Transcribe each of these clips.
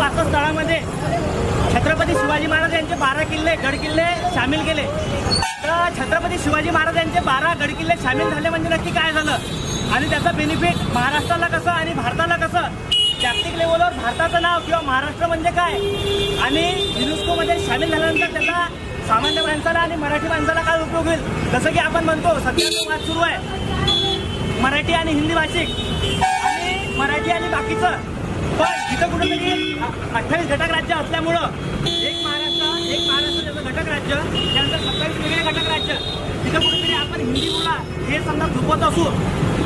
वास्तवस्थळामध्ये छत्रपती शिवाजी महाराज यांचे 12 किल्ले गड किल्ले सामील केले। तर छत्रपती शिवाजी महाराज यांचे 12 गड किल्ले सामील झाले म्हणजे नक्की काय झालं आणि त्याचा बेनिफिट महाराष्ट्राला कसं आणि भारताला कसं, जागतिक लेवलवर भारताचं नाव किंवा महाराष्ट्र म्हणजे काय आणि युनेस्कोमध्ये सामील झाल्यानंतर त्याचा सामान्य माणसाला आणि मराठी माणसाला काय उपयोग होईल। जसं की आपण म्हणतो सध्या जो वाद सुरू आहे मराठी आणि हिंदी भाषिक आणि मराठी आणि बाकीचं, पण तिथं कुठेतरी 28 घटक राज्य असल्यामुळं एक महाराष्ट्र त्याचं घटक राज्य, त्यानंतर 27 वेगळे घटक राज्य, तिथं कुठेतरी आपण हिंदी बोला हे समजा झोपत असू,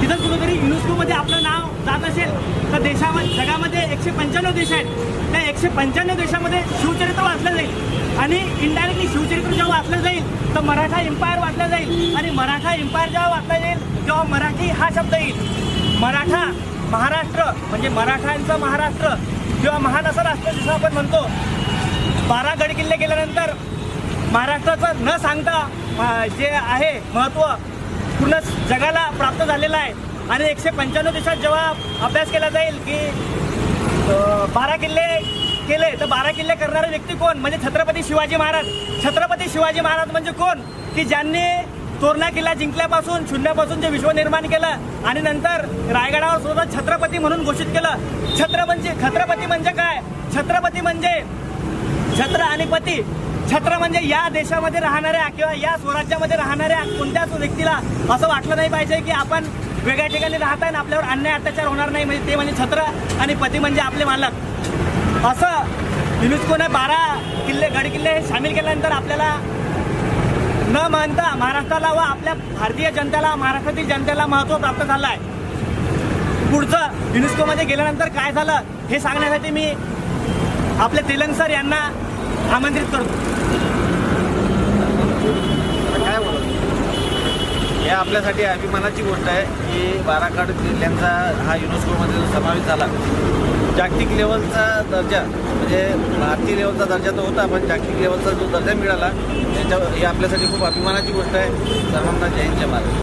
तिथं कुठेतरी युनेस्कोमध्ये आपलं नाव जात असेल तर देशामध्ये जगामध्ये 195 देश आहेत, त्या 195 देशामध्ये शिवचरित्र वाचलं जाईल आणि इनडायरेक्टली शिवचरित्र जेव्हा वाचलं जाईल तर मराठा एम्पायर वाचला जाईल आणि मराठा एम्पायर जेव्हा वाचला जाईल तेव्हा मराठी हा शब्द येईल। मराठा महाराष्ट्र म्हणजे मराठांचं महाराष्ट्र किंवा महान असं राष्ट्र जसं आपण म्हणतो। 12 गड किल्ले गेल्यानंतर महाराष्ट्राचं न सांगता जे आहे महत्त्व पूर्ण जगाला प्राप्त झालेलं आहे आणि 195 देशात जेव्हा अभ्यास केला जाईल की 12 किल्ले केले तर 12 किल्ले करणारे व्यक्ती कोण म्हणजे छत्रपती शिवाजी महाराज। छत्रपती शिवाजी महाराज म्हणजे कोण की ज्यांनी तोरणा किल्ला जिंकल्यापासून शून्यापासून जे विश्व निर्माण केलं आणि नंतर रायगडावर स्वतः छत्रपती म्हणून घोषित केलं। छत्रपती म्हणजे काय, छत्रपती म्हणजे छत्र आणि पती। छत्र म्हणजे या देशामध्ये राहणाऱ्या किंवा या स्वराज्यामध्ये राहणाऱ्या कोणत्याच व्यक्तीला असं वाटलं नाही पाहिजे की आपण वेगळ्या ठिकाणी राहत आहे आपल्यावर अन्याय अत्याचार होणार नाही, म्हणजे ते म्हणजे छत्र आणि पती म्हणजे आपले मालक। असं युनेस्कोने 12 किल्ले गड किल्ले सामील केल्यानंतर आपल्याला न मानता महाराष्ट्राला व आपल्या भारतीय जनतेला महाराष्ट्रातील जनतेला महत्त्व प्राप्त झालं आहे। पुढचं युनेस्कोमध्ये गेल्यानंतर काय झालं हे सांगण्यासाठी मी आपले तेलंग सर यांना आमंत्रित करतो। काय बोलतो हे आपल्यासाठी अभिमानाची गोष्ट आहे की 12 गड किल्ल्यांचा हा युनेस्कोमध्ये समावेश झाला। जागतिक लेवलचा दर्जा म्हणजे भारतीय लेवलचा दर्जा तर होता पण जागतिक लेवलचा जो दर्जा मिळाला त्याच्या हे आपल्यासाठी खूप अभिमानाची गोष्ट आहे। सर्वांना जय हिंद जय महाराष्ट्र।